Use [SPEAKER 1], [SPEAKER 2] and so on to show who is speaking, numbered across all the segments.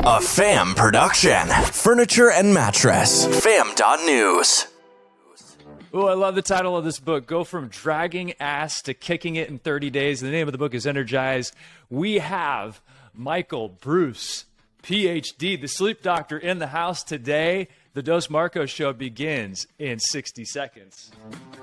[SPEAKER 1] A FAM production. Furniture and mattress. FAM.news.
[SPEAKER 2] Oh, I love the title of this book. Go from dragging ass to kicking it in 30 days. The name of the book is Energize. We have Michael Breus, PhD, the sleep doctor, in the house today. The Dos Marcos show begins in 60 seconds.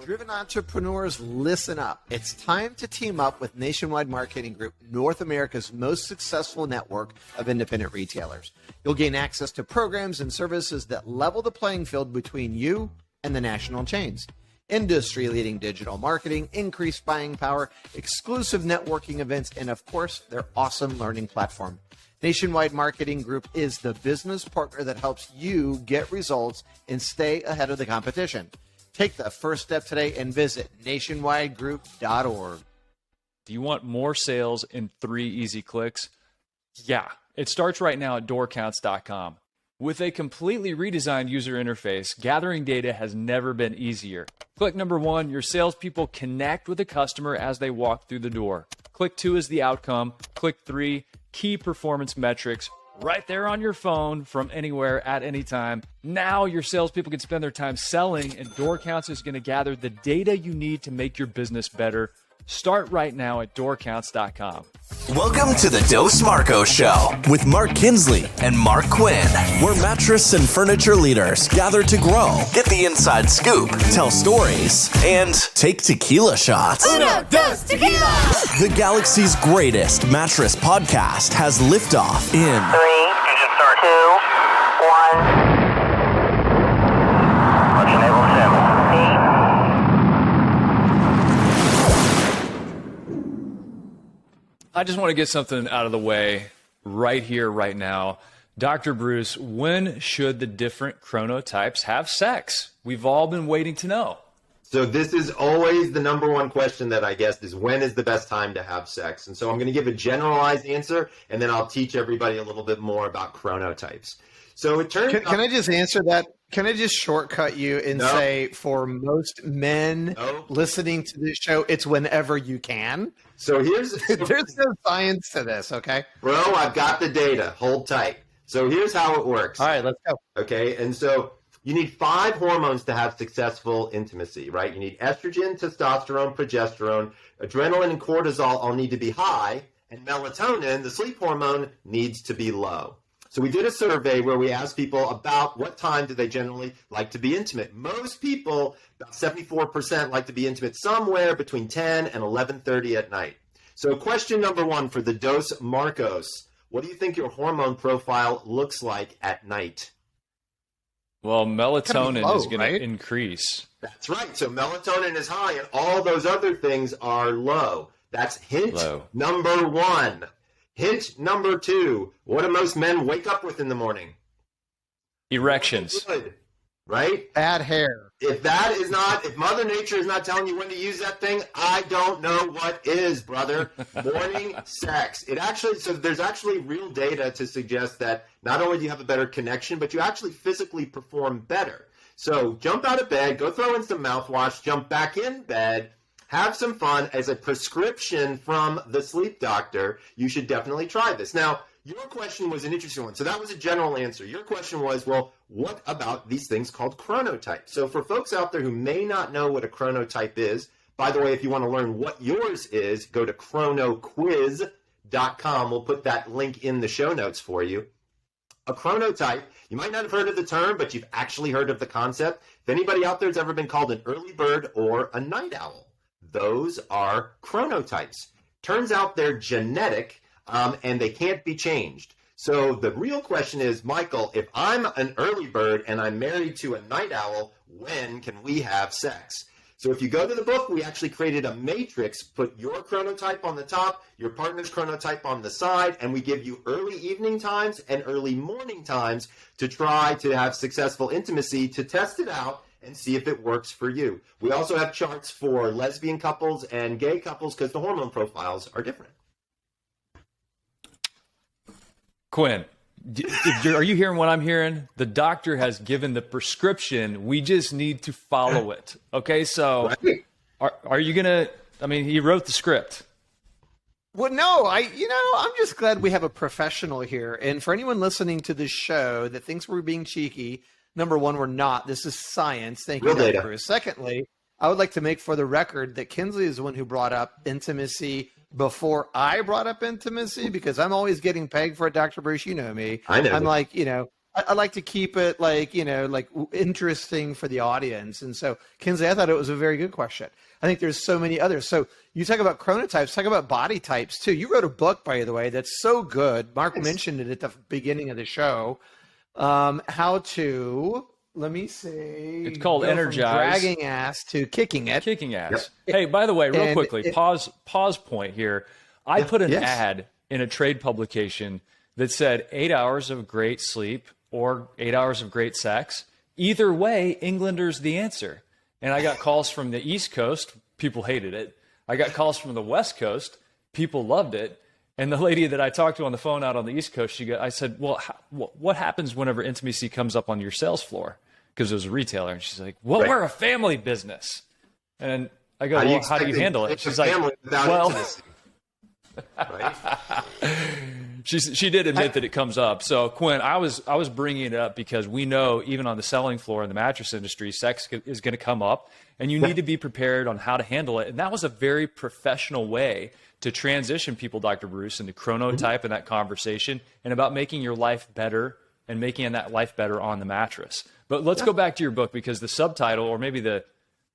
[SPEAKER 3] Driven entrepreneurs, listen up. It's time to team up with Nationwide Marketing Group, North America's most successful network of independent retailers. You'll gain access to programs and services that level the playing field between you and the national chains. Industry-leading digital marketing, increased buying power, exclusive networking events, and of course, their awesome learning platform. Nationwide Marketing Group is the business partner that helps you get results and stay ahead of the competition. Take the first step today and visit nationwidegroup.org.
[SPEAKER 2] Do you want more sales in 3 easy clicks? Yeah, it starts right now at doorcounts.com. With a completely redesigned user interface, gathering data has never been easier. Click number 1, your salespeople connect with the customer as they walk through the door. Click 2 is the outcome. Click 3, key performance metrics, right there on your phone from anywhere at any time. Now your salespeople can spend their time selling, and DoorCounts is going to gather the data you need to make your business better. Start right now at doorcounts.com.
[SPEAKER 1] Welcome to the Dos Marcos Show with Mark Kinsley and Mark Quinn, where mattress and furniture leaders gather to grow, get the inside scoop, tell stories, and take tequila shots.
[SPEAKER 4] Uno, dos, tequila!
[SPEAKER 1] The galaxy's greatest mattress podcast has liftoff in
[SPEAKER 5] 3, engine start, 2, 1. Launch enable 7, 8.
[SPEAKER 2] I just want to get something out of the way right here, right now. Dr. Breus, when should the different chronotypes have sex? We've all been waiting to know.
[SPEAKER 6] So this is always the number one question that I guess is, when is the best time to have sex? And so I'm going to give a generalized answer, and then I'll teach everybody a little bit more about chronotypes. So it turns out...
[SPEAKER 3] Can I just answer that? Can I just shortcut you and say, for most men listening to this show, it's whenever you can?
[SPEAKER 6] So here's...
[SPEAKER 3] There's no science to this, okay?
[SPEAKER 6] Bro, I've got the data. Hold tight. So here's how it works.
[SPEAKER 3] All right, let's go.
[SPEAKER 6] Okay, and so you need 5 hormones to have successful intimacy, right? You need estrogen, testosterone, progesterone, adrenaline, and cortisol all need to be high, and melatonin, the sleep hormone, needs to be low. So we did a survey where we asked people about what time do they generally like to be intimate. Most people, about 74%, like to be intimate somewhere between 10 and 11:30 at night. So question number 1 for the Dos Marcos, what do you think your hormone profile looks like at night?
[SPEAKER 2] Well, melatonin
[SPEAKER 3] low,
[SPEAKER 2] is going
[SPEAKER 3] right?
[SPEAKER 2] to increase.
[SPEAKER 6] That's right. So melatonin is high and all those other things are low. That's hint number 1. Hint number 2, what do most men wake up with in the morning?
[SPEAKER 2] Erections.
[SPEAKER 6] Good, right?
[SPEAKER 3] Bad hair.
[SPEAKER 6] If Mother Nature is not telling you when to use that thing, I don't know what is, brother. Morning sex. So there's actually real data to suggest that not only do you have a better connection, but you actually physically perform better. So jump out of bed, go throw in some mouthwash, jump back in bed, have some fun. As a prescription from the sleep doctor, you should definitely try this. Now, your question was an interesting one. So that was a general answer. Your question was, well, what about these things called chronotypes? So for folks out there who may not know what a chronotype is, by the way, if you want to learn what yours is, go to chronoquiz.com. We'll put that link in the show notes for you. A chronotype, you might not have heard of the term, but you've actually heard of the concept. If anybody out there has ever been called an early bird or a night owl, those are chronotypes. Turns out they're genetic, and they can't be changed. So the real question is, Michael, if I'm an early bird and I'm married to a night owl, when can we have sex? So if you go to the book, we actually created a matrix, put your chronotype on the top, your partner's chronotype on the side, and we give you early evening times and early morning times to try to have successful intimacy, to test it out and see if it works for you. We also have charts for lesbian couples and gay couples because the hormone profiles are different.
[SPEAKER 2] Quinn, are you hearing what I'm hearing? The doctor has given the prescription. We just need to follow it. Okay, so are you going to, he wrote the script.
[SPEAKER 3] Well, no, I'm just glad we have a professional here. And for anyone listening to this show that thinks we're being cheeky, number one, we're not. This is science. Thank you,
[SPEAKER 6] Real
[SPEAKER 3] Dr.
[SPEAKER 6] data.
[SPEAKER 3] Breus. Secondly, I would like to make for the record that Kinsley is the one who brought up intimacy before I brought up intimacy, because I'm always getting pegged for it, Dr. Breus. You know me.
[SPEAKER 6] I know.
[SPEAKER 3] I'm like, I like to keep it like interesting for the audience. And so, Kinsley, I thought it was a very good question. I think there's so many others. So you talk about chronotypes, talk about body types too. You wrote a book, by the way, that's so good. Mark mentioned it at the beginning of the show. How to, let me see.
[SPEAKER 2] It's called Energize.
[SPEAKER 3] From dragging ass to kicking it.
[SPEAKER 2] Kicking ass.
[SPEAKER 3] Yep.
[SPEAKER 2] Hey, by the way, real quickly, pause point here. I put an ad in a trade publication that said 8 hours of great sleep or 8 hours of great sex. Either way, Englander's the answer. And I got calls from the East Coast. People hated it. I got calls from the West Coast. People loved it. And the lady that I talked to on the phone out on the East Coast, I said, well, what happens whenever intimacy comes up on your sales floor? Because it was a retailer. And she's like, well, we're a family business. And I go, well, how do you handle it? She's like, well,
[SPEAKER 6] intimacy. Right?
[SPEAKER 2] She did admit that it comes up. So Quinn, I was bringing it up because we know even on the selling floor in the mattress industry, sex is going to come up, and you need to be prepared on how to handle it. And that was a very professional way to transition people, Dr. Breus, into chronotype and that conversation, and about making your life better and making that life better on the mattress. But let's go back to your book, because the subtitle, or maybe the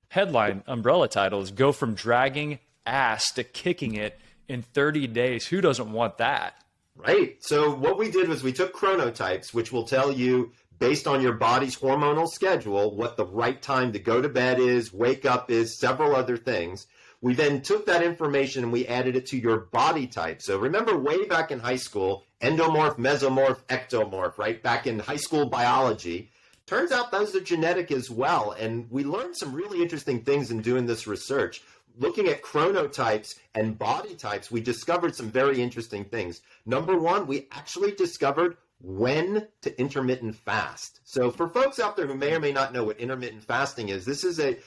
[SPEAKER 2] headline umbrella title, is "Go from Dragging Ass to Kicking It in 30 Days." Who doesn't want that?
[SPEAKER 6] Right. So what we did was we took chronotypes, which will tell you based on your body's hormonal schedule what the right time to go to bed is, wake up is, several other things. We then took that information and we added it to your body type. So remember way back in high school, endomorph, mesomorph, ectomorph, right? Back in high school biology. Turns out those are genetic as well. And we learned some really interesting things in doing this research. Looking at chronotypes and body types, we discovered some very interesting things. Number one, we actually discovered when to intermittent fast. So for folks out there who may or may not know what intermittent fasting is, this is a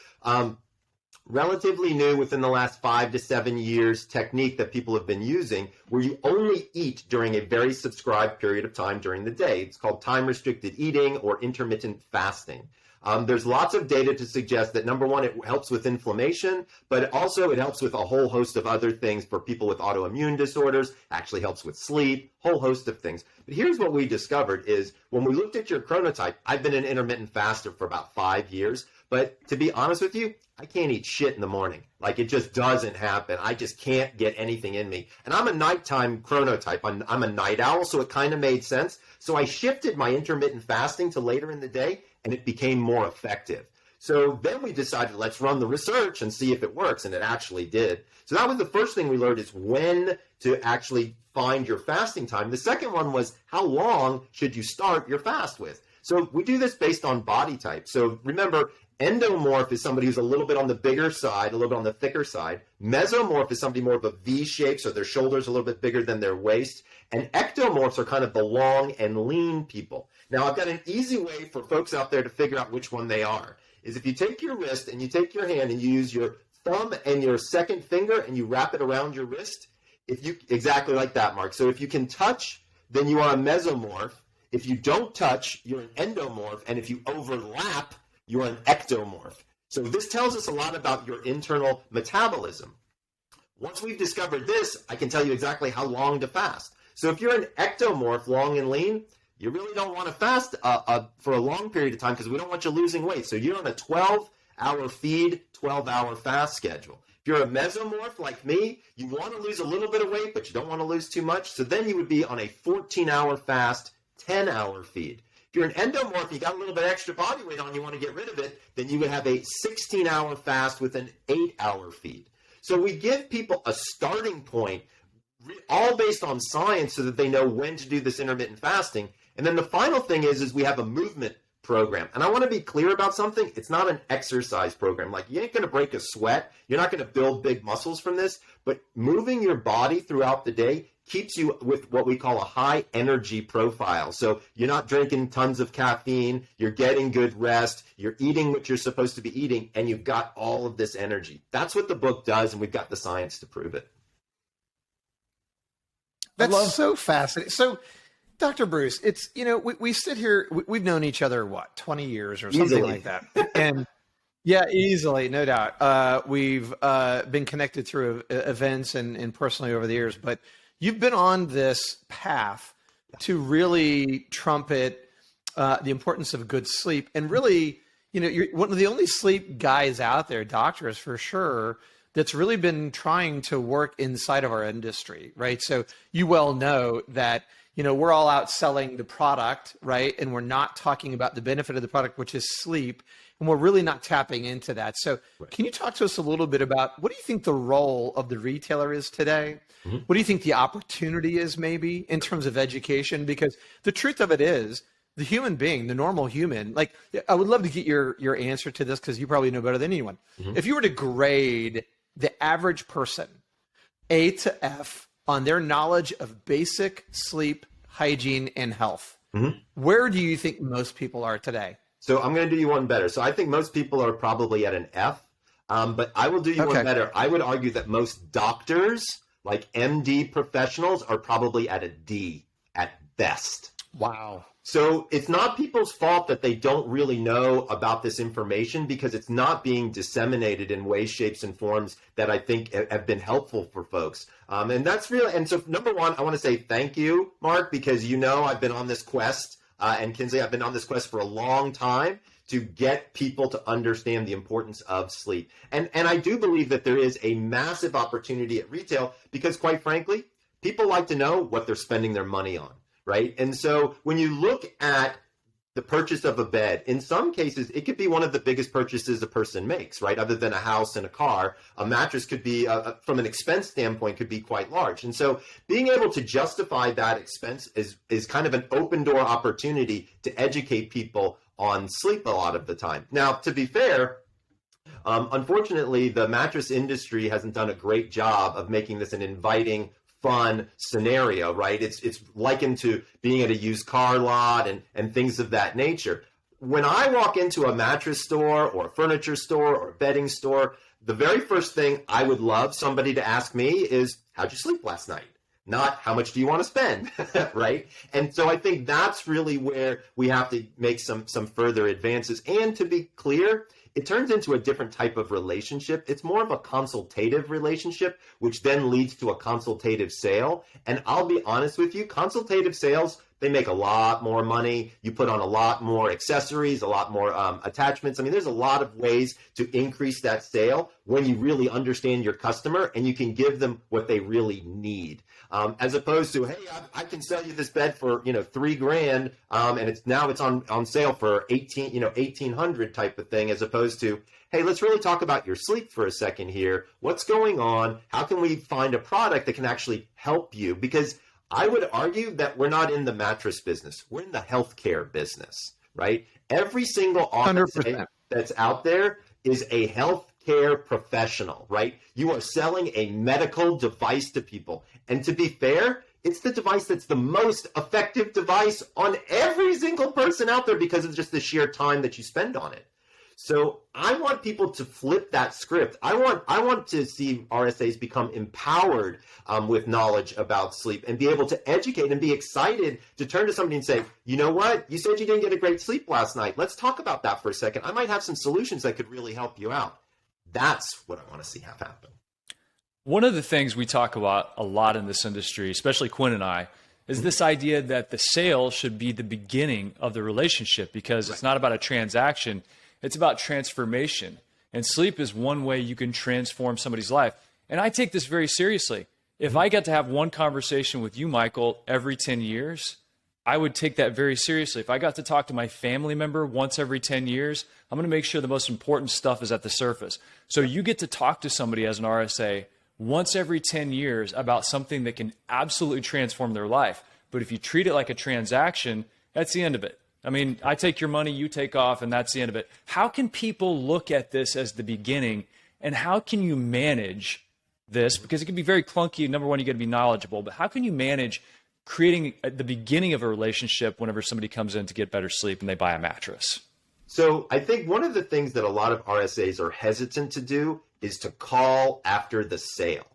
[SPEAKER 6] relatively new, within the last 5 to 7 years, technique that people have been using, where you only eat during a very subscribed period of time during the day. It's called time-restricted eating or intermittent fasting. There's lots of data to suggest that, number one, it helps with inflammation, but also it helps with a whole host of other things for people with autoimmune disorders, actually helps with sleep, whole host of things. But here's what we discovered is when we looked at your chronotype, I've been an intermittent faster for about 5 years, but to be honest with you, I can't eat shit in the morning. Like, it just doesn't happen. I just can't get anything in me. And I'm a nighttime chronotype. I'm a night owl, so it kind of made sense. So I shifted my intermittent fasting to later in the day, and it became more effective. So then we decided, let's run the research and see if it works, and it actually did. So that was the first thing we learned, is when to actually find your fasting time. The second one was, how long should you start your fast with? So we do this based on body type. So remember, endomorph is somebody who's a little bit on the bigger side, a little bit on the thicker side. Mesomorph is somebody more of a V shape, so their shoulders a little bit bigger than their waist. And ectomorphs are kind of the long and lean people. Now, I've got an easy way for folks out there to figure out which one they are, is if you take your wrist and you take your hand and you use your thumb and your second finger and you wrap it around your wrist, exactly like that, Mark. So if you can touch, then you are a mesomorph. If you don't touch, you're an endomorph. And if you overlap, you're an ectomorph. So this tells us a lot about your internal metabolism. Once we've discovered this, I can tell you exactly how long to fast. So if you're an ectomorph, long and lean, you really don't want to fast for a long period of time, because we don't want you losing weight. So you're on a 12-hour feed, 12-hour fast schedule. If you're a mesomorph like me, you want to lose a little bit of weight, but you don't want to lose too much. So then you would be on a 14-hour fast, 10-hour feed. If you're an endomorph, you got a little bit extra body weight on, you want to get rid of it, then you would have a 16-hour fast with an 8-hour feed. So we give people a starting point, all based on science, so that they know when to do this intermittent fasting. And then the final thing is we have a movement program. And I want to be clear about something. It's not an exercise program. Like, you ain't going to break a sweat. You're not going to build big muscles from this. But moving your body throughout the day keeps you with what we call a high energy profile. So you're not drinking tons of caffeine. You're getting good rest. You're eating what you're supposed to be eating. And you've got all of this energy. That's what the book does. And we've got the science to prove it.
[SPEAKER 3] That's so fascinating. So, Dr. Breus, it's, we sit here, we've known each other, 20 years or something like that. And yeah, easily, no doubt. We've been connected through events and personally over the years, but you've been on this path to really trumpet the importance of good sleep. And really, you're one of the only sleep guys out there, doctors for sure, that's really been trying to work inside of our industry, right? So you well know that, we're all out selling the product, right? And we're not talking about the benefit of the product, which is sleep. And we're really not tapping into that. So Can you talk to us a little bit about what do you think the role of the retailer is today? Mm-hmm. What do you think the opportunity is maybe in terms of education? Because the truth of it is the human being, the normal human, like I would love to get your answer to this because you probably know better than anyone. Mm-hmm. If you were to grade the average person A to F on their knowledge of basic sleep, hygiene, and health, mm-hmm. where do you think most people are today?
[SPEAKER 6] So I'm going to do you one better. So I think most people are probably at an F, but I will do you one better. I would argue that most doctors, like MD professionals, are probably at a D at best.
[SPEAKER 3] Wow.
[SPEAKER 6] So it's not people's fault that they don't really know about this information because it's not being disseminated in ways, shapes, and forms that I think have been helpful for folks. And that's really, and so number one, I want to say thank you, Mark, because I've been on this quest, and Kinsley, I've been on this quest for a long time to get people to understand the importance of sleep. And I do believe that there is a massive opportunity at retail because quite frankly, people like to know what they're spending their money on. Right. And so when you look at the purchase of a bed, in some cases, it could be one of the biggest purchases a person makes, right? Other than a house and a car, a mattress could be, from an expense standpoint, could be quite large. And so being able to justify that expense is kind of an open door opportunity to educate people on sleep a lot of the time. Now, to be fair, unfortunately, the mattress industry hasn't done a great job of making this an inviting, fun scenario, right? It's likened to being at a used car lot and things of that nature. When I walk into a mattress store or a furniture store or a bedding store, the very first thing I would love somebody to ask me is, how'd you sleep last night? Not how much do you want to spend, right? And so I think that's really where we have to make some further advances. And to be clear, it turns into a different type of relationship. It's more of a consultative relationship, which then leads to a consultative sale. And I'll be honest with you, consultative sales, they make a lot more money. You put on a lot more accessories, a lot more attachments. I mean, there's a lot of ways to increase that sale when you really understand your customer and you can give them what they really need. As opposed to, hey, I can sell you this bed for, $3,000, and it's on sale for 1,800 type of thing, as opposed to, hey, let's really talk about your sleep for a second here. What's going on? How can we find a product that can actually help you? Because I would argue that we're not in the mattress business. We're in the healthcare business, right? Every single office 100%. That's out there is a healthcare professional, right? You are selling a medical device to people. And to be fair, it's the device that's the most effective device on every single person out there because of just the sheer time that you spend on it. So I want people to flip that script. I want to see RSAs become empowered with knowledge about sleep and be able to educate and be excited to turn to somebody and say, you know what? You said you didn't get a great sleep last night. Let's talk about that for a second. I might have some solutions that could really help you out. That's what I want to see have happen.
[SPEAKER 2] One of the things we talk about a lot in this industry, especially Quinn and I, is this idea that the sale should be the beginning of the relationship because It's not about a transaction. It's about transformation. And sleep is one way you can transform somebody's life. And I take this very seriously. If I get to have one conversation with you, Michael, every 10 years, I would take that very seriously. If I got to talk to my family member once every 10 years, I'm going to make sure the most important stuff is at the surface. So you get to talk to somebody as an RSA once every 10 years about something that can absolutely transform their life. But if you treat it like a transaction, that's the end of it. I mean, I take your money, you take off, and that's the end of it. How can people look at this as the beginning, and how can you manage this? Because it can be very clunky. Number one, you got to be knowledgeable, but how can you manage creating the beginning of a relationship whenever somebody comes in to get better sleep and they buy a mattress?
[SPEAKER 6] So I think one of the things that a lot of RSAs are hesitant to do is to call after the sale,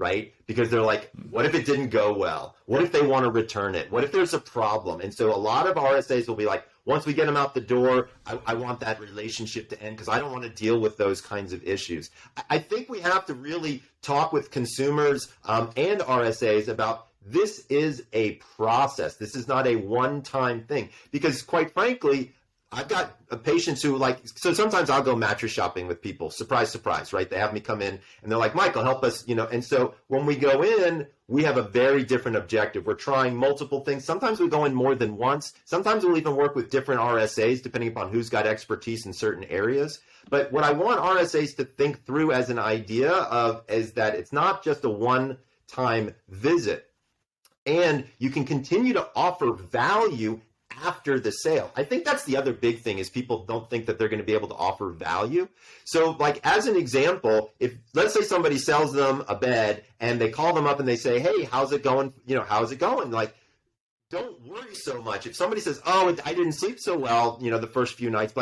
[SPEAKER 6] right? Because they're like, what if it didn't go well? What if they want to return it? What if there's a problem? And so a lot of RSAs will be like, once we get them out the door, I want that relationship to end because I don't want to deal with those kinds of issues. I think we have to really talk with consumers and RSAs about this is a process. This is not a one-time thing because quite frankly, I've got patients who so sometimes I'll go mattress shopping with people, surprise, surprise, right? They have me come in and they're like, Michael, help us, and so when we go in, we have a very different objective. We're trying multiple things. Sometimes we go in more than once. Sometimes we'll even work with different RSAs depending upon who's got expertise in certain areas. But what I want RSAs to think through as an idea of is that it's not just a one-time visit. And you can continue to offer value after the sale. I think that's the other big thing is people don't think that they're going to be able to offer value. So as an example, if let's say somebody sells them a bed and they call them up and they say, hey, how's it going? How's it going? Don't worry so much. If somebody says, oh, I didn't sleep so well, the first few nights,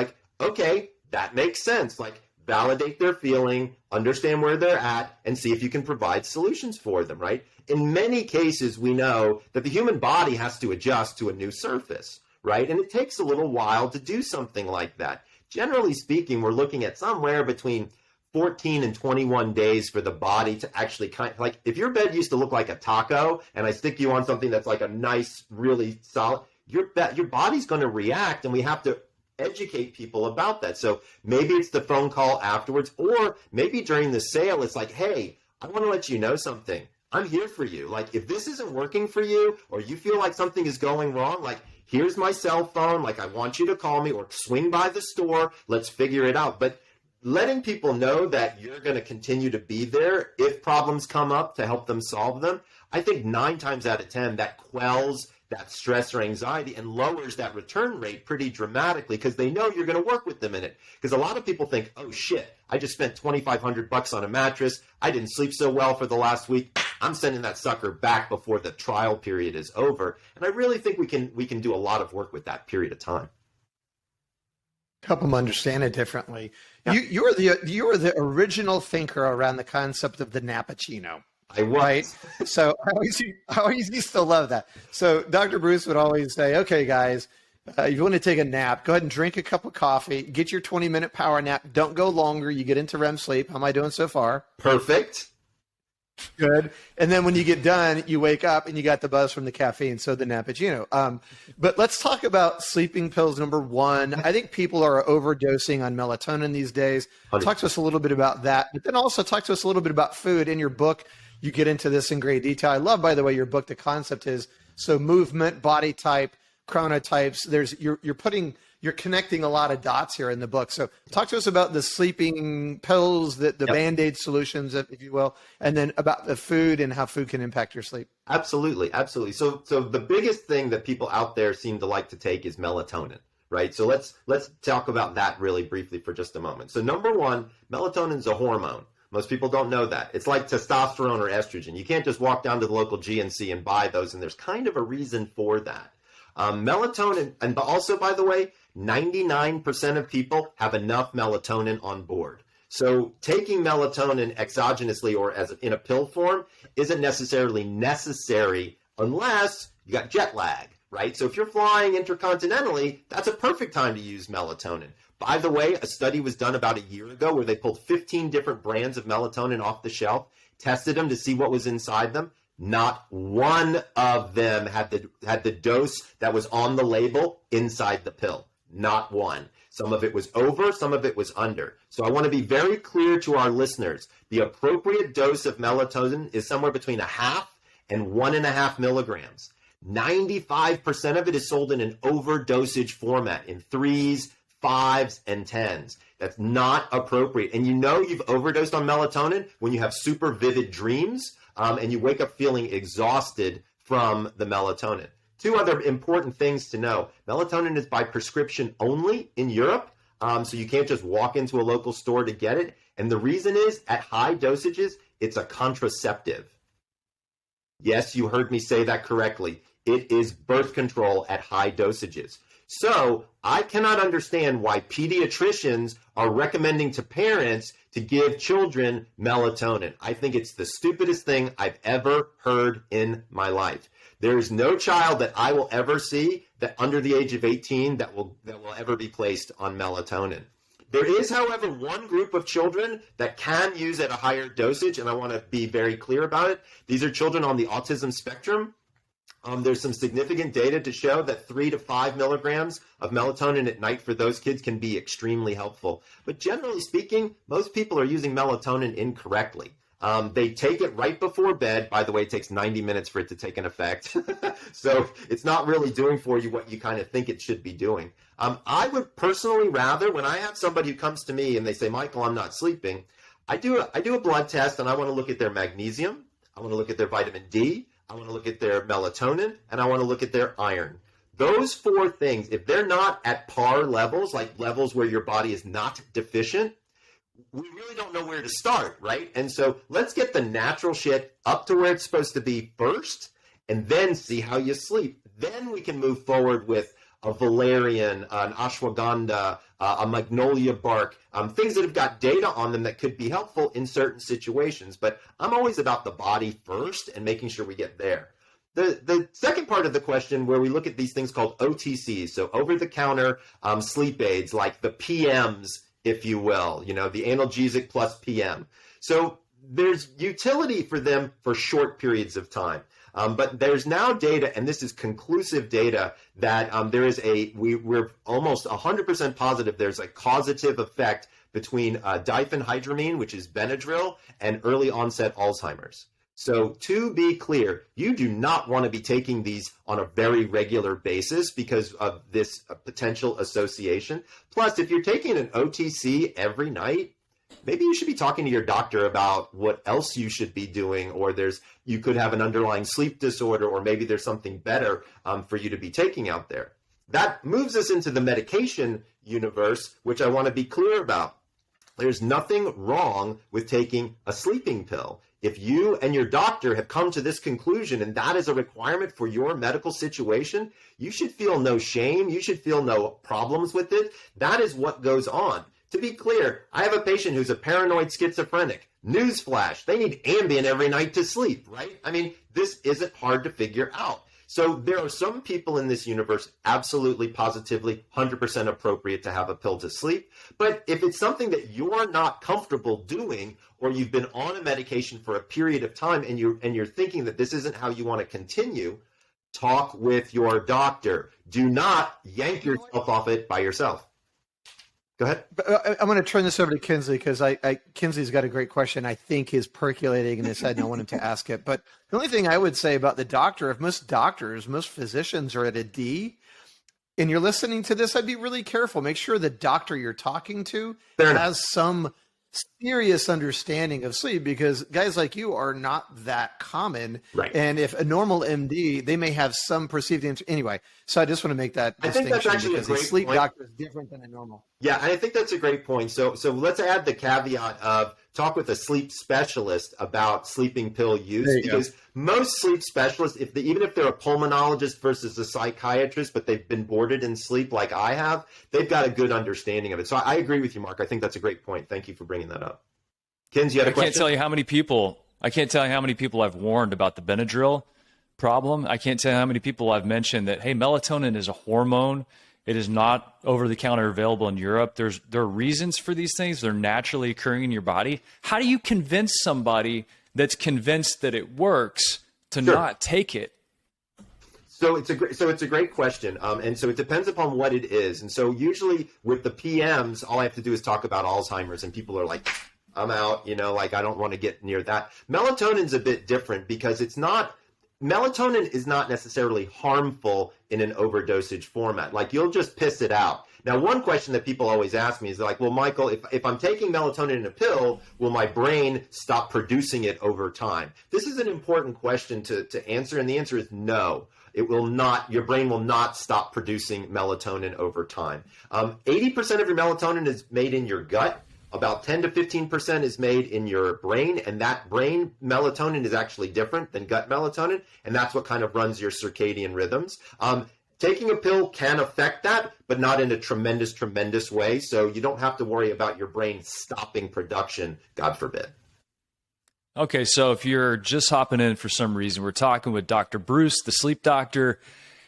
[SPEAKER 6] okay, that makes sense. Validate their feeling, understand where they're at, and see if you can provide solutions for them, right? In many cases, we know that the human body has to adjust to a new surface, right? And it takes a little while to do something like that. Generally speaking, we're looking at somewhere between 14 and 21 days for the body to actually if your bed used to look like a taco and I stick you on something that's like a nice, really solid, your body's going to react, and we have to educate people about that. So maybe it's the phone call afterwards, or maybe during the sale, it's like, hey, I want to let you know something. I'm here for you. If this isn't working for you, or you feel like something is going wrong, here's my cell phone. I want you to call me or swing by the store. Let's figure it out. But letting people know that you're going to continue to be there if problems come up to help them solve them, I think 9 times out of 10, that quells that stress or anxiety and lowers that return rate pretty dramatically because they know you're going to work with them in it. Because a lot of people think, oh shit, I just spent $2,500 on a mattress. I didn't sleep so well for the last week. I'm sending that sucker back before the trial period is over. And I really think we can do a lot of work with that period of time.
[SPEAKER 3] Help them understand it differently.
[SPEAKER 6] Yeah.
[SPEAKER 3] You were the original thinker around the concept of the Nappuccino.
[SPEAKER 6] I was.
[SPEAKER 3] Right. So I always used to love that. So Dr. Breus would always say, okay, guys, if you want to take a nap, go ahead and drink a cup of coffee, get your 20-minute power nap. Don't go longer. You get into REM sleep. How am I doing so far?
[SPEAKER 6] Perfect.
[SPEAKER 3] Good. And then when you get done, you wake up and you got the buzz from the caffeine. So the Nappuccino. But let's talk about sleeping pills. Number one, I think people are overdosing on melatonin these days.
[SPEAKER 6] 100%.
[SPEAKER 3] Talk to us a little bit about that. But then also talk to us a little bit about food. In your book, you get into this in great detail. I love, by the way, your book. The concept is movement, body type, chronotypes. You're connecting a lot of dots here in the book. So talk to us about the sleeping pills, the Band-Aid solutions, if you will, and then about the food and how food can impact your sleep.
[SPEAKER 6] Absolutely. Absolutely. So the biggest thing that people out there seem to like to take is melatonin, right? So let's talk about that really briefly for just a moment. So number one, melatonin is a hormone. Most people don't know that. It's like testosterone or estrogen. You can't just walk down to the local GNC and buy those, and there's kind of a reason for that. Melatonin, and also, by the way, 99% of people have enough melatonin on board. So taking melatonin exogenously or in a pill form isn't necessarily necessary unless you got jet lag, right? So if you're flying intercontinentally, that's a perfect time to use melatonin. By the way, a study was done about a year ago where they pulled 15 different brands of melatonin off the shelf, tested them to see what was inside them. Not one of them had the dose that was on the label inside the pill. Not one. Some of it was over, some of it was under. So I want to be very clear to our listeners. The appropriate dose of melatonin is somewhere between 0.5 and 1.5 milligrams. 95% of it is sold in an overdosage format in 3s, 5s, and 10s. That's not appropriate. And you know you've overdosed on melatonin when you have super vivid dreams and you wake up feeling exhausted from the melatonin. 2 other important things to know. Melatonin is by prescription only in Europe, so you can't just walk into a local store to get it. And the reason is, at high dosages, it's a contraceptive. Yes, you heard me say that correctly. It is birth control at high dosages. So I cannot understand why pediatricians are recommending to parents to give children melatonin. I think it's the stupidest thing I've ever heard in my life. There is no child that I will ever see that under the age of 18 that will ever be placed on melatonin. There is, however, one group of children that can use at a higher dosage, and I want to be very clear about it. These are children on the autism spectrum. There's some significant data to show that 3 to 5 milligrams of melatonin at night for those kids can be extremely helpful. But generally speaking, most people are using melatonin incorrectly. They take it right before bed. By the way, it takes 90 minutes for it to take an effect. So it's not really doing for you what you kind of think it should be doing. I would personally rather, when I have somebody who comes to me and they say, Michael, I'm not sleeping, I do a blood test and I want to look at their magnesium. I want to look at their vitamin D. I want to look at their melatonin, and I want to look at their iron. Those 4 things, if they're not at par levels, like levels where your body is not deficient, we really don't know where to start, right? And so let's get the natural shit up to where it's supposed to be first, and then see how you sleep. Then we can move forward with a valerian, an ashwagandha, a magnolia bark, things that have got data on them that could be helpful in certain situations. But I'm always about the body first and making sure we get there. The second part of the question, where we look at these things called OTCs, so over-the-counter sleep aids, like the PMs, if you will, the analgesic plus PM. So there's utility for them for short periods of time. But there's now data, and this is conclusive data, that we're almost 100% positive there's a causative effect between diphenhydramine, which is Benadryl, and early onset Alzheimer's. So to be clear, you do not want to be taking these on a very regular basis because of this potential association. Plus, if you're taking an OTC every night, maybe you should be talking to your doctor about what else you should be doing, or you could have an underlying sleep disorder, or maybe there's something better for you to be taking out there. That moves us into the medication universe, which I want to be clear about. There's nothing wrong with taking a sleeping pill. If you and your doctor have come to this conclusion and that is a requirement for your medical situation, you should feel no shame. You should feel no problems with it. That is what goes on. To be clear, I have a patient who's a paranoid schizophrenic. Newsflash, they need Ambien every night to sleep, right? I mean, this isn't hard to figure out. So there are some people in this universe absolutely, positively, 100% appropriate to have a pill to sleep. But if it's something that you're not comfortable doing, or you've been on a medication for a period of time and you're thinking that this isn't how you want to continue, talk with your doctor. Do not yank yourself off it by yourself. Go ahead.
[SPEAKER 3] I'm going to turn this over to Kinsley because Kinsley's got a great question. I think is percolating in his head, and I want him to ask it. But the only thing I would say about the doctor, if most physicians are at a D, and you're listening to this, I'd be really careful. Make sure the doctor you're talking to has some serious understanding of sleep, because guys like you are not that common.
[SPEAKER 6] Right.
[SPEAKER 3] And if a normal MD, they may have some perceived anyway. So I just want to make that distinction,
[SPEAKER 6] that's actually
[SPEAKER 3] because
[SPEAKER 6] a
[SPEAKER 3] a
[SPEAKER 6] great
[SPEAKER 3] sleep
[SPEAKER 6] point.
[SPEAKER 3] doctor is different than a normal.
[SPEAKER 6] Yeah, and I think that's a great point. So let's add the caveat of talk with a sleep specialist about sleeping pill use, because most sleep specialists, even if they're a pulmonologist versus a psychiatrist, but they've been boarded in sleep like I have, they've got a good understanding of it. So I agree with you, Mark. I think that's a great point. Thank you for bringing that up. Kins, you had a question?
[SPEAKER 2] I can't tell you how many people I've warned about the Benadryl problem. I can't tell you how many people I've mentioned that, hey, melatonin is a hormone. It is not over-the-counter available in Europe. There are reasons for these things. They're naturally occurring in your body. How do you convince somebody that's convinced that it works to not take it?
[SPEAKER 6] So it's a great question, and so it depends upon what it is. And so usually with the PMs, all I have to do is talk about Alzheimer's, and people are like, I'm out, I don't want to get near that. Melatonin's a bit different because melatonin is not necessarily harmful in an overdosage format. Like, you'll just piss it out. Now, one question that people always ask me is like, well, Michael, if I'm taking melatonin in a pill, will my brain stop producing it over time? This is an important question to answer, and the answer is no. It will not. Your brain will not stop producing melatonin over time. 80% of your melatonin is made in your gut. About 10 to 15% is made in your brain, and that brain melatonin is actually different than gut melatonin, and that's what kind of runs your circadian rhythms. taking a pill can affect that, but not in a tremendous way. So you don't have to worry about your brain stopping production, God forbid.
[SPEAKER 2] Okay, so if you're just hopping in for some reason, we're talking with Dr. Breus, the sleep doctor.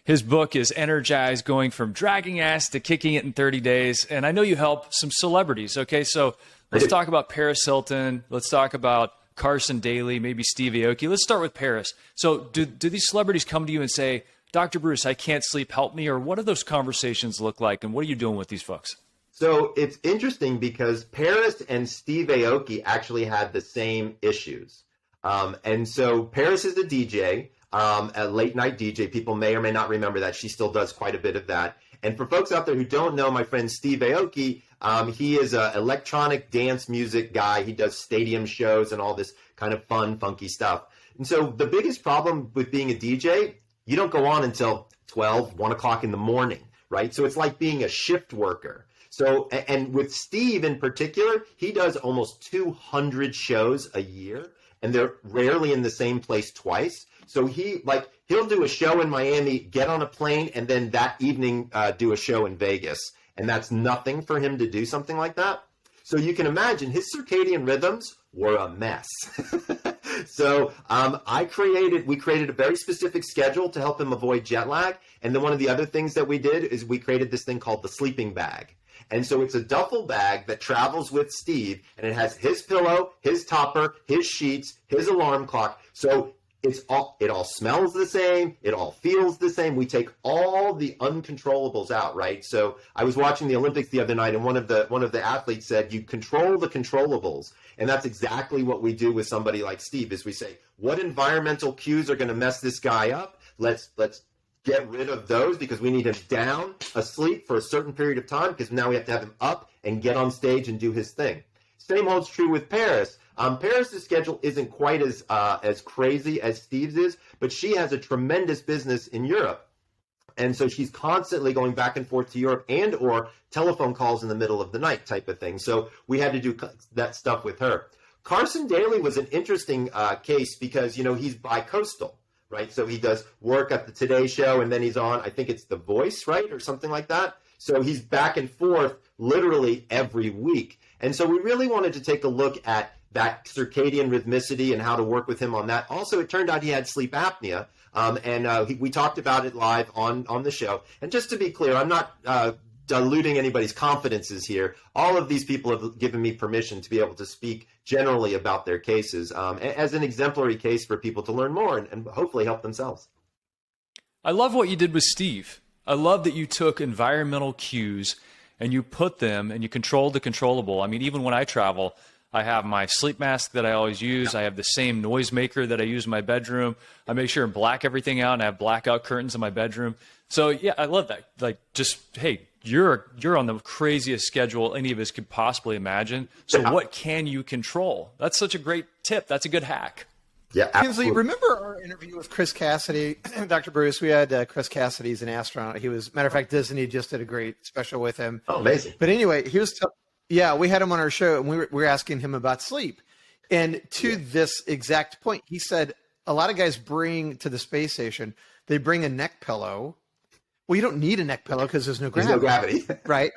[SPEAKER 2] His book is Energized, going from dragging ass to kicking it in 30 days. And I know you help some celebrities. Okay, so let's talk about Paris Hilton. Let's talk about Carson Daly, maybe Steve Aoki. Let's start with Paris. So do these celebrities come to you and say, Dr. Breus, I can't sleep, help me? Or what do those conversations look like? And what are you doing with these folks?
[SPEAKER 6] So it's interesting because Paris and Steve Aoki actually had the same issues. And so Paris is a DJ, a late night DJ. People may or may not remember that. She still does quite a bit of that. And for folks out there who don't know my friend Steve Aoki, he is an electronic dance music guy. He does stadium shows and all this kind of fun, funky stuff. And so the biggest problem with being a DJ, you don't go on until 12, 1 o'clock in the morning, right? So it's like being a shift worker. So, and with Steve in particular, he does almost 200 shows a year, and they're rarely in the same place twice. So he'll do a show in Miami, get on a plane, and then that evening do a show in Vegas. And that's nothing for him to do something like that. So you can imagine his circadian rhythms were a mess. So we created a very specific schedule to help him avoid jet lag. And then one of the other things that we did is we created this thing called the sleeping bag. And so it's a duffel bag that travels with Steve, and it has his pillow, his topper, his sheets, his alarm clock. So it all smells the same. It all feels the same. We take all the uncontrollables out, right? So I was watching the Olympics the other night, and one of the athletes said, you control the controllables. And that's exactly what we do with somebody like Steve, is we say, what environmental cues are going to mess this guy up? Let's get rid of those, because we need him down, asleep for a certain period of time, because now we have to have him up and get on stage and do his thing. Same holds true with Paris. Paris' schedule isn't quite as crazy as Steve's is, but she has a tremendous business in Europe. And so she's constantly going back and forth to Europe and or telephone calls in the middle of the night type of thing. So we had to do that stuff with her. Carson Daly was an interesting case because, he's bi-coastal, right? So he does work at the Today Show, and then he's on, I think it's The Voice, right? Or something like that. So he's back and forth literally every week. And so we really wanted to take a look at that circadian rhythmicity and how to work with him on that. Also, it turned out he had sleep apnea, and we talked about it live on the show. And just to be clear, I'm not diluting anybody's confidences here. All of these people have given me permission to be able to speak generally about their cases as an exemplary case for people to learn more and hopefully help themselves.
[SPEAKER 2] I love what you did with Steve. I love that you took environmental cues and you put them and you controlled the controllable. I mean, even when I travel, I have my sleep mask that I always use. I have the same noisemaker that I use in my bedroom. I make sure and black everything out, and I have blackout curtains in my bedroom. So yeah, I love that. Like, just, hey, you're on the craziest schedule any of us could possibly imagine. So what can you control? That's such a great tip. That's a good hack.
[SPEAKER 6] Yeah,
[SPEAKER 3] Kinsley, remember our interview with Chris Cassidy, Dr. Breus? We had Chris Cassidy. He's an astronaut. Matter of fact, Disney just did a great special with him.
[SPEAKER 6] Oh, amazing.
[SPEAKER 3] But anyway, we had him on our show, and we were asking him about sleep. And to this exact point, he said a lot of guys bring to the space station, they bring a neck pillow. Well, you don't need a neck pillow because there's no gravity.
[SPEAKER 6] There's no gravity.
[SPEAKER 3] Right?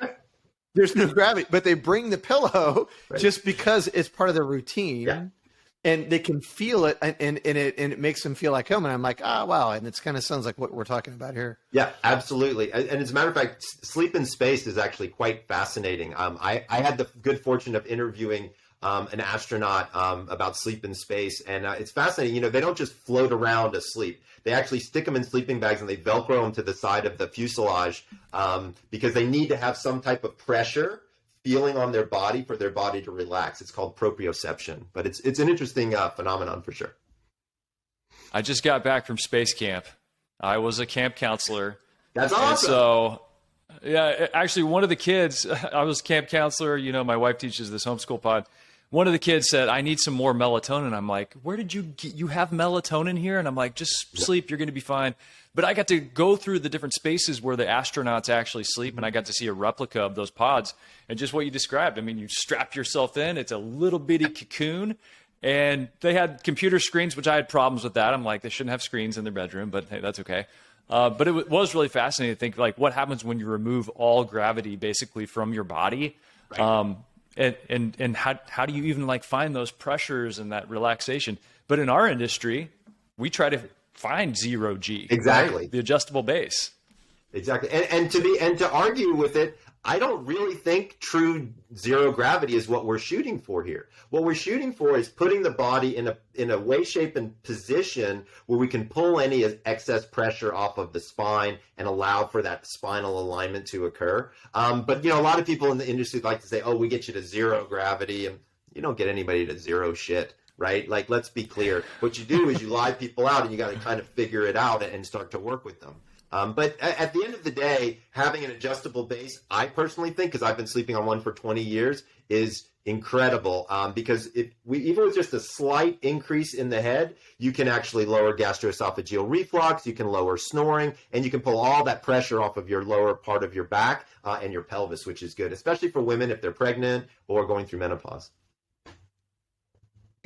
[SPEAKER 3] There's no gravity. But they bring the pillow just because it's part of their routine. Yeah. And they can feel it, and it makes them feel like home. And I'm like, wow. And it kind of sounds like what we're talking about here.
[SPEAKER 6] Yeah, absolutely. And as a matter of fact, sleep in space is actually quite fascinating. I had the good fortune of interviewing an astronaut about sleep in space. And it's fascinating. They don't just float around asleep. They actually stick them in sleeping bags and they Velcro them to the side of the fuselage because they need to have some type of pressure feeling on their body for their body to relax. It's called proprioception, but it's an interesting phenomenon for sure.
[SPEAKER 2] I just got back from space camp. I was a camp counselor.
[SPEAKER 6] That's awesome.
[SPEAKER 2] And so, yeah, actually one of the kids, I was camp counselor. My wife teaches this homeschool pod. One of the kids said, I need some more melatonin. I'm like, where did you have melatonin here? And I'm like, just sleep. You're going to be fine. But I got to go through the different spaces where the astronauts actually sleep, and I got to see a replica of those pods. And just what you described, I mean, you strap yourself in. It's a little bitty cocoon. And they had computer screens, which I had problems with that. I'm like, they shouldn't have screens in their bedroom, but hey, that's okay. But it was really fascinating to think like what happens when you remove all gravity basically from your body. Right. And how do you even like find those pressures and that relaxation? But in our industry, we try to find zero G.
[SPEAKER 6] Exactly.
[SPEAKER 2] Right? The adjustable base.
[SPEAKER 6] Exactly. And to argue with it, I don't really think true zero gravity is what we're shooting for here. What we're shooting for is putting the body in a way, shape, and position where we can pull any excess pressure off of the spine and allow for that spinal alignment to occur. But a lot of people in the industry like to say, "Oh, we get you to zero gravity," and you don't get anybody to zero shit. Right? Like, let's be clear. What you do is you lie people out and you got to kind of figure it out and start to work with them. But at the end of the day, having an adjustable base, I personally think, because I've been sleeping on one for 20 years, is incredible. Because even with just a slight increase in the head, you can actually lower gastroesophageal reflux, you can lower snoring, and you can pull all that pressure off of your lower part of your back and your pelvis, which is good, especially for women if they're pregnant or going through menopause.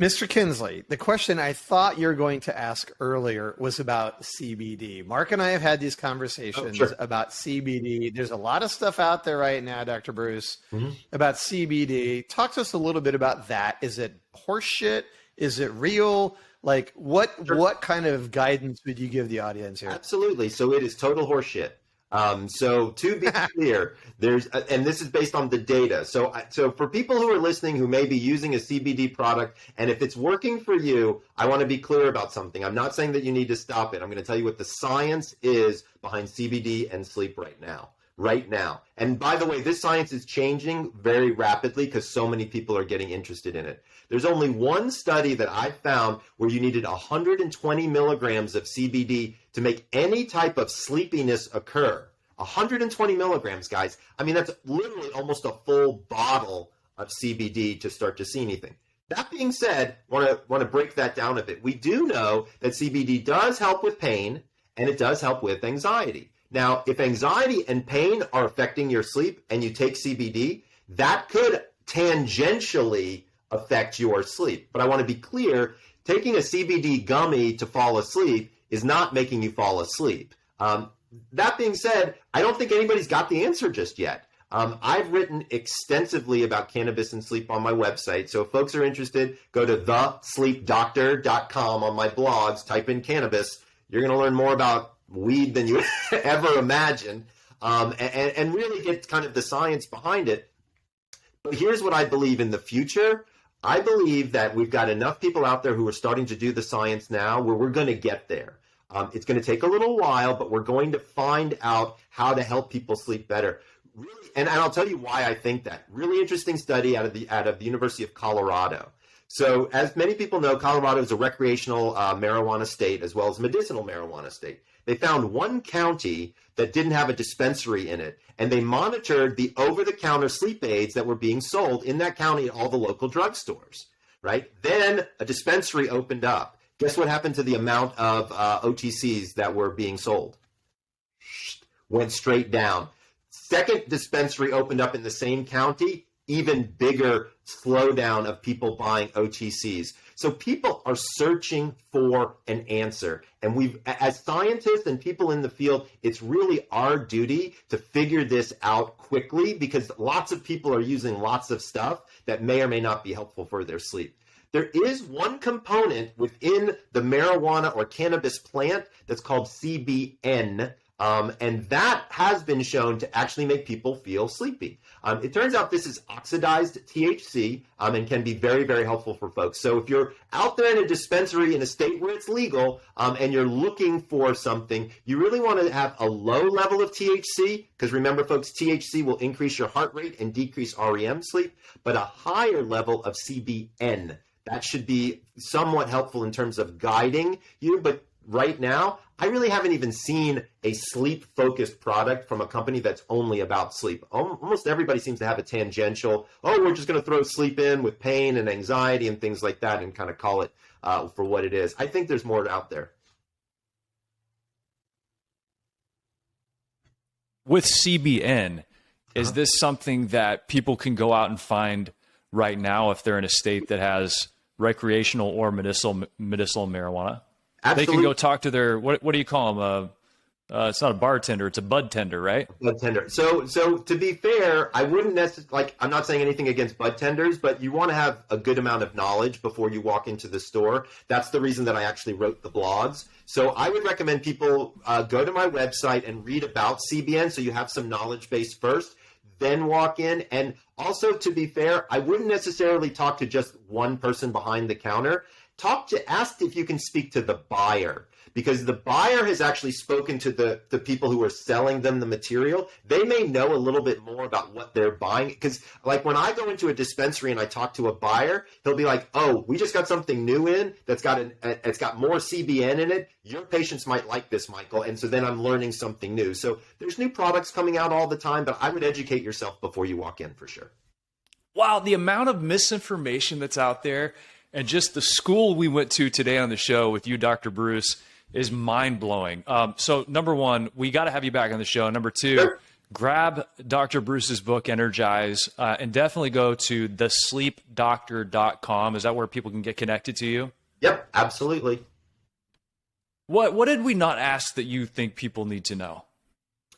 [SPEAKER 3] Mr. Kinsley, the question I thought you were going to ask earlier was about CBD. Mark and I have had these conversations about CBD. There's a lot of stuff out there right now, Dr. Breus, about CBD. Talk to us a little bit about that. Is it horseshit? Is it real? Like, what kind of guidance would you give the audience here?
[SPEAKER 6] Absolutely. So it is total horseshit. So to be clear, and this is based on the data. So for people who are listening who may be using a CBD product, and if it's working for you, I want to be clear about something. I'm not saying that you need to stop it. I'm going to tell you what the science is behind CBD and sleep right now. And by the way, this science is changing very rapidly because so many people are getting interested in it. There's only one study that I found where you needed 120 milligrams of CBD to make any type of sleepiness occur. 120 milligrams, guys. I mean, that's literally almost a full bottle of CBD to start to see anything. That being said, want to break that down a bit. We do know that CBD does help with pain and it does help with anxiety. Now, if anxiety and pain are affecting your sleep and you take CBD, that could tangentially affect your sleep. But I want to be clear, taking a CBD gummy to fall asleep is not making you fall asleep. That being said, I don't think anybody's got the answer just yet. I've written extensively about cannabis and sleep on my website. So if folks are interested, go to thesleepdoctor.com on my blogs, type in cannabis. You're going to learn more about weed than you ever imagined, and really get kind of the science behind it. But here's what I believe in the future. I believe that we've got enough people out there who are starting to do the science now where we're going to get there. It's going to take a little while, but we're going to find out how to help people sleep better. Really, and I'll tell you why I think that. Really interesting study out of the University of Colorado. So as many people know, Colorado is a recreational marijuana state as well as medicinal marijuana state. They found one county that didn't have a dispensary in it, and they monitored the over-the-counter sleep aids that were being sold in that county at all the local drugstores, right? Then a dispensary opened up. Guess what happened to the amount of OTCs that were being sold? Went straight down. Second dispensary opened up in the same county, even bigger slowdown of people buying OTCs. So people are searching for an answer. And as scientists and people in the field, it's really our duty to figure this out quickly because lots of people are using lots of stuff that may or may not be helpful for their sleep. There is one component within the marijuana or cannabis plant that's called CBN, and that has been shown to actually make people feel sleepy. It turns out this is oxidized THC and can be very, very helpful for folks. So if you're out there in a dispensary in a state where it's legal and you're looking for something, you really want to have a low level of THC because remember, folks, THC will increase your heart rate and decrease REM sleep, but a higher level of CBN. That should be somewhat helpful in terms of guiding you, but right now, I really haven't even seen a sleep-focused product from a company that's only about sleep. Almost everybody seems to have a tangential, we're just going to throw sleep in with pain and anxiety and things like that and kind of call it for what it is. I think there's more out there.
[SPEAKER 2] With CBN, is this something that people can go out and find right now if they're in a state that has recreational or medicinal marijuana?
[SPEAKER 6] Absolutely.
[SPEAKER 2] They can go talk to their, what do you call them? It's not a bartender, it's a bud tender, right?
[SPEAKER 6] Bud tender. So to be fair, I wouldn't necessarily, I'm not saying anything against bud tenders, but you want to have a good amount of knowledge before you walk into the store. That's the reason that I actually wrote the blogs. So I would recommend people go to my website and read about CBN so you have some knowledge base first, then walk in. And also, to be fair, I wouldn't necessarily talk to just one person behind the counter. Ask if you can speak to the buyer, because the buyer has actually spoken to the people who are selling them the material. They may know a little bit more about what they're buying. Because like when I go into a dispensary and I talk to a buyer, he'll be like, "Oh, we just got something new in that's got it's got more CBN in it. Your patients might like this, Michael." And so then I'm learning something new. So there's new products coming out all the time, but I would educate yourself before you walk in for sure.
[SPEAKER 2] Wow, the amount of misinformation that's out there, and just the school we went to today on the show with you, Dr. Breus, is mind-blowing. So number one, we got to have you back on the show. Number two,
[SPEAKER 6] Sure.
[SPEAKER 2] Grab Dr. Breus's book, Energize, and definitely go to thesleepdoctor.com. Is that where people can get connected to you?
[SPEAKER 6] Yep, absolutely.
[SPEAKER 2] What did we not ask that you think people need to know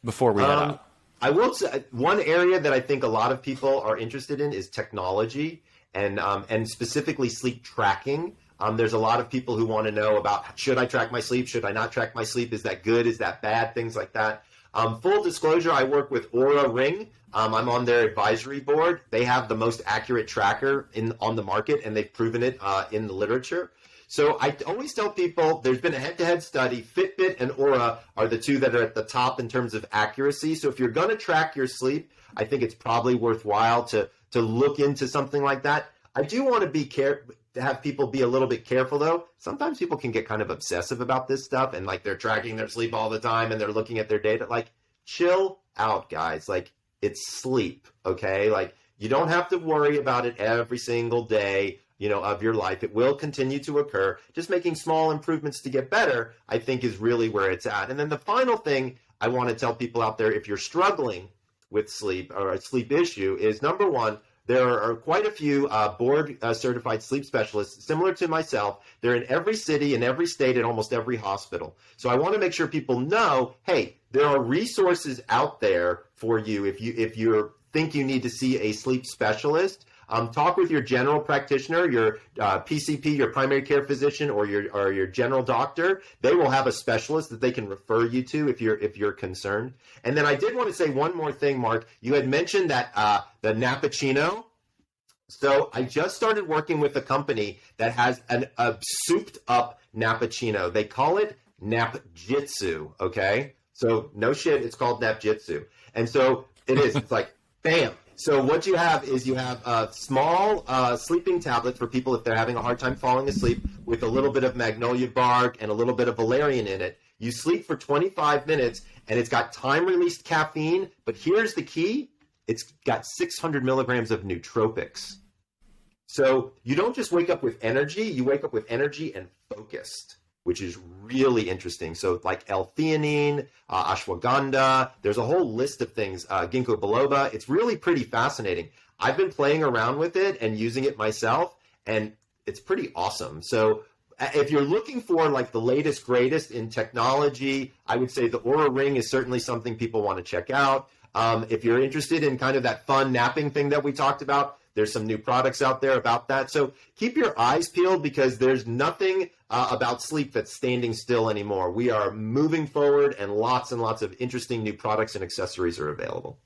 [SPEAKER 2] before we head out?
[SPEAKER 6] I will say one area that I think a lot of people are interested in is technology and specifically sleep tracking. There's a lot of people who want to know about, should I track my sleep? Should I not track my sleep? Is that good? Is that bad? Things like that. Full disclosure, I work with Oura Ring. I'm on their advisory board. They have the most accurate tracker on the market, and they've proven it in the literature. So I always tell people there's been a head-to-head study. Fitbit and Oura are the two that are at the top in terms of accuracy. So if you're going to track your sleep, I think it's probably worthwhile to look into something like that. I do want to have people be a little bit careful, though. Sometimes people can get kind of obsessive about this stuff, and like they're tracking their sleep all the time and they're looking at their data. Like, chill out, guys. Like, it's sleep, okay? Like, you don't have to worry about it every single day, of your life. It will continue to occur. Just making small improvements to get better, I think, is really where it's at. And then the final thing I want to tell people out there, if you're struggling with sleep or a sleep issue, is number one, there are quite a few board certified sleep specialists similar to myself. They're in every city, in every state, and almost every hospital. So I want to make sure people know, hey, there are resources out there for you if you think you need to see a sleep specialist. Talk with your general practitioner, your PCP, your primary care physician, or your general doctor. They will have a specialist that they can refer you to if you're concerned. And then I did want to say one more thing, Mark. You had mentioned that the Nappuccino. So I just started working with a company that has a souped up Nappuccino. They call it Napjitsu. Okay, so no shit, it's called Napjitsu, and so it is. It's like bam. So what you have is small sleeping tablets for people if they're having a hard time falling asleep with a little bit of magnolia bark and a little bit of valerian in it. You sleep for 25 minutes, and it's got time-released caffeine. But here's the key. It's got 600 milligrams of nootropics. So you don't just wake up with energy. You wake up with energy and focused, which is really interesting. So like L-theanine, ashwagandha, there's a whole list of things, ginkgo biloba. It's really pretty fascinating. I've been playing around with it and using it myself, and it's pretty awesome. So if you're looking for like the latest, greatest in technology, I would say the Oura Ring is certainly something people want to check out. If you're interested in kind of that fun napping thing that we talked about, there's some new products out there about that. So keep your eyes peeled, because there's nothing about sleep that's standing still anymore. We are moving forward, and lots of interesting new products and accessories are available.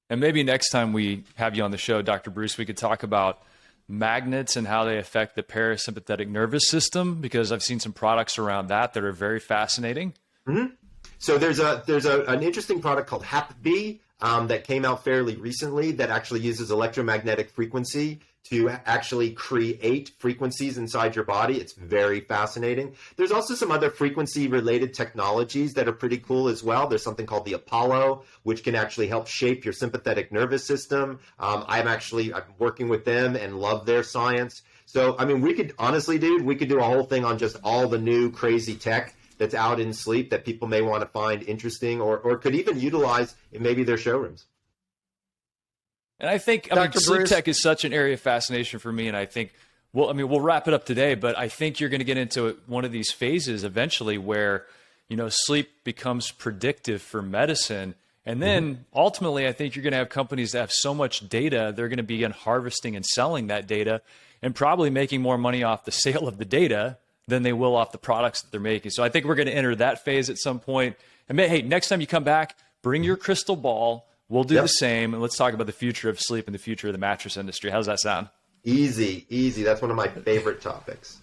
[SPEAKER 2] And maybe next time we have you on the show, Dr. Breus, we could talk about magnets and how they affect the parasympathetic nervous system, because I've seen some products around that are very fascinating.
[SPEAKER 6] Mm-hmm. So there's an interesting product called HapB that came out fairly recently that actually uses electromagnetic frequency to actually create frequencies inside your body. It's very fascinating. There's also some other frequency-related technologies that are pretty cool as well. There's something called the Apollo, which can actually help shape your sympathetic nervous system. I'm working with them and love their science. So, I mean, we could do a whole thing on just all the new crazy tech that's out in sleep that people may want to find interesting or could even utilize in maybe their showrooms.
[SPEAKER 2] And I think, sleep tech is such an area of fascination for me. And I think, we'll wrap it up today, but I think you're going to get into one of these phases eventually where, sleep becomes predictive for medicine. And then ultimately, I think you're going to have companies that have so much data, they're going to begin harvesting and selling that data and probably making more money off the sale of the data than they will off the products that they're making. So I think we're going to enter that phase at some point. And hey, next time you come back, bring your crystal ball. We'll do the same. And let's talk about the future of sleep and the future of the mattress industry. How's that sound?
[SPEAKER 6] Easy. That's one of my favorite topics.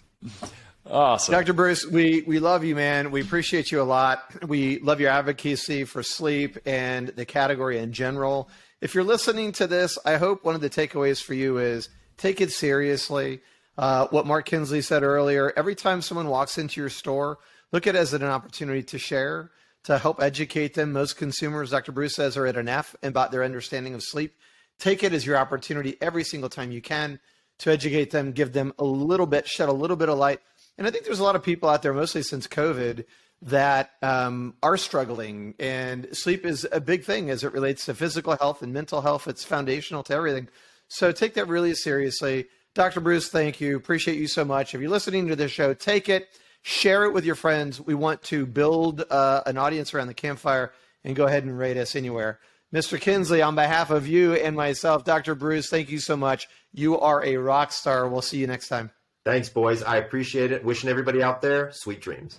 [SPEAKER 2] Awesome.
[SPEAKER 3] Dr. Breus, we love you, man. We appreciate you a lot. We love your advocacy for sleep and the category in general. If you're listening to this, I hope one of the takeaways for you is take it seriously. What Mark Kinsley said earlier, every time someone walks into your store, look at it as an opportunity to share, to help educate them. Most consumers, Dr. Breus says, are at an F about their understanding of sleep. Take it as your opportunity every single time you can to educate them, give them a little bit, shed a little bit of light. And I think there's a lot of people out there, mostly since COVID, that are struggling. And sleep is a big thing as it relates to physical health and mental health. It's foundational to everything. So take that really seriously. Dr. Breus, thank you. Appreciate you so much. If you're listening to this show, take it, share it with your friends. We want to build an audience around the campfire, and go ahead and rate us anywhere. Mr. Kinsley, on behalf of you and myself, Dr. Breus, thank you so much. You are a rock star. We'll see you next time.
[SPEAKER 6] Thanks, boys. I appreciate it. Wishing everybody out there sweet dreams.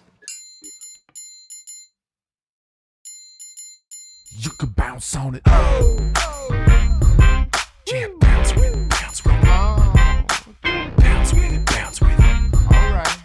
[SPEAKER 7] You could bounce on it. Yeah, bounce with it, bounce with it. Bounce with it, bounce with it. All right.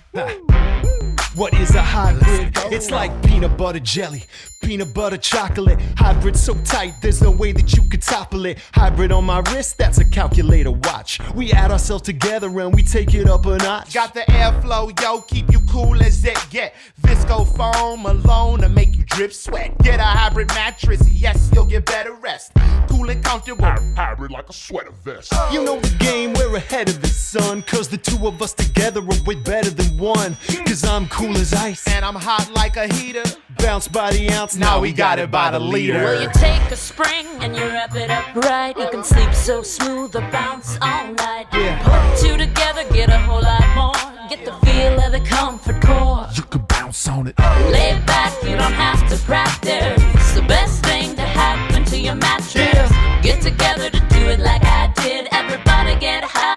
[SPEAKER 7] What is a hybrid? It's like peanut butter jelly, peanut butter chocolate. Hybrid so tight, there's no way that you could topple it. Hybrid on my wrist, that's a calculator watch. We add ourselves together and we take it up a notch.
[SPEAKER 8] Got the airflow, yo, keep you cool as it get. Visco foam alone to make you drip sweat. Get a hybrid mattress, yes, you'll get better rest. Cool and comfortable,
[SPEAKER 7] Hybrid like a sweater vest. You know the game, we're ahead of the sun. Cause the two of us together are way better than one. Cause I'm cool as ice
[SPEAKER 8] and I'm hot like a heater.
[SPEAKER 7] Bounce by the ounce, now we got it by the liter.
[SPEAKER 4] Well, you take a spring and you wrap it up right. You can sleep so smooth or bounce all night. Put two together, get a whole lot more. Get the feel of the comfort core.
[SPEAKER 7] You can bounce on it.
[SPEAKER 4] Lay back, you don't have to practice. It's the best thing to happen to your mattress. Get together to do it like I did. Everybody get hybrid.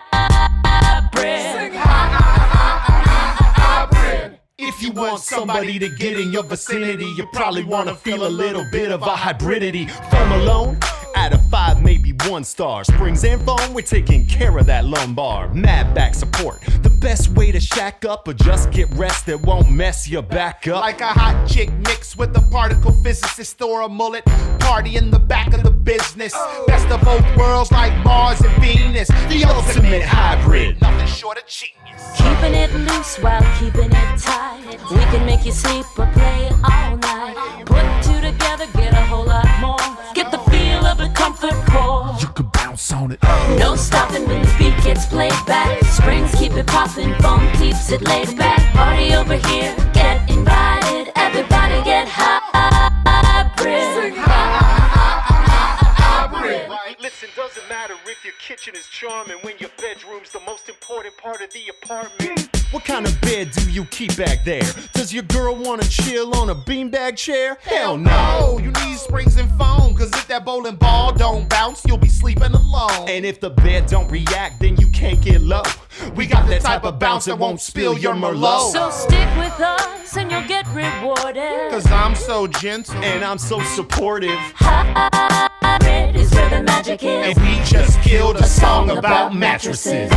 [SPEAKER 7] If you want somebody to get in your vicinity, you probably want to feel a little bit of a hybridity. Foam alone, out of 5, maybe 1 star. Springs and foam, we're taking care of that lumbar. Mad back support, the best way to shack up or just get rest that won't mess your back up.
[SPEAKER 8] Like a hot chick mixed with a particle physicist or a mullet. Party in the back of the business. Best of both worlds like Mars and Venus.
[SPEAKER 7] The ultimate hybrid.
[SPEAKER 8] Nothing short of genius.
[SPEAKER 4] Keeping it loose while keeping it tight. We can make you sleep or play all night. Put two together, get a whole lot more. Get the feel of the comfort core.
[SPEAKER 7] You can bounce on it.
[SPEAKER 4] No stopping when the beat gets played back. Springs keep it popping, foam keeps it laid back. Party over here, get invited. Everybody get hybrid.
[SPEAKER 8] Sing hybrid.
[SPEAKER 9] Listen, doesn't matter if your kitchen is charming when your bedroom's the most important part of the apartment.
[SPEAKER 7] What kind of bed do you keep back there? Does your girl wanna chill on a beanbag chair? Hell no!
[SPEAKER 8] You need springs and foam, cause if that bowling ball don't bounce, you'll be sleeping alone.
[SPEAKER 7] And if the bed don't react, then you can't get low. We got that type of bounce that won't spill your Merlot.
[SPEAKER 4] So stick with us and you'll get rewarded.
[SPEAKER 8] Cause I'm so gentle
[SPEAKER 7] and I'm so supportive.
[SPEAKER 4] Hybrid is where the magic is.
[SPEAKER 7] And we just killed a song about mattresses.